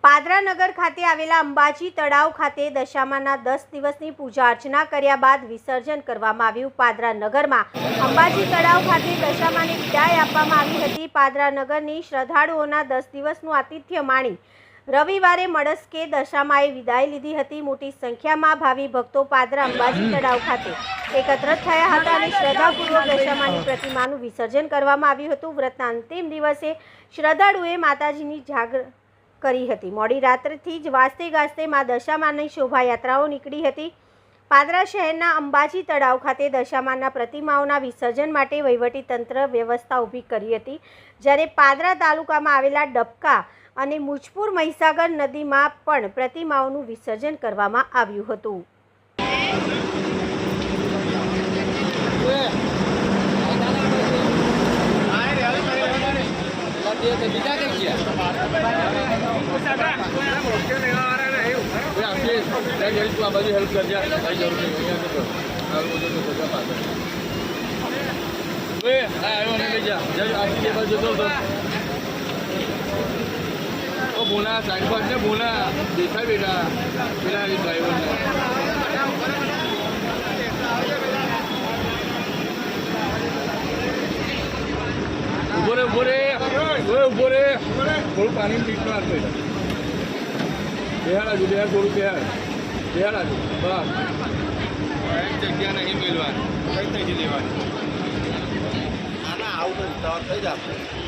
પાદરા નગર ખાતે આવેલા અંબાજી તળાવ ખાતે દશામાના 10 દિવસની પૂજા અર્ચના કર્યા બાદ વિસર્જન કરવામાં આવ્યું। પાદરા નગરમાં અંબાજી તળાવ ખાતે દશામાને વિદાય આપવામાં આવી હતી। પાદરા નગરની શ્રદ્ધાળુઓના 10 દિવસનું આતિથ્ય માણી રવિવારે મળસ્કે દશામાએ વિદાય લીધી હતી। મોટી સંખ્યામાં ભાવિ ભક્તો પાદરા અંબાજી તળાવ ખાતે એકત્રિત થયા હતા અને શ્રદ્ધાપૂર્વક દશામાની પ્રતિમાનું વિસર્જન કરવામાં આવ્યું હતું। વ્રતના અંતિમ દિવસે શ્રદ્ધાળુએ માતાજીની જાગરણ કરી હતી। મોડી રાત્રિથી જ વાજતે ગાજતે મા દશામાની શોભાયાત્રાઓ નીકળી હતી। પાદરા શહેરના અંબાજી તળાવ ખાતે દશામાના પ્રતિમાઓના વિસર્જન માટે વહીવટીતંત્ર વ્યવસ્થા ઊભી કરી હતી, જ્યારે પાદરા તાલુકામાં આવેલા ડબકા અને મુજપુર મહીસાગર નદીમાં પણ પ્રતિમાઓનું વિસર્જન કરવામાં આવ્યું હતું। हेल्प कर दिया बोला साइड पर ने बोला देखा बेटा मेरा ड्राइवर ने बोरे थोड़ा पानी पीट मार बेटा बिहार बिहार थोड़ू बिहार बस जगह नहीं मिलवा कई लेवा आना आउट થઈ જશે।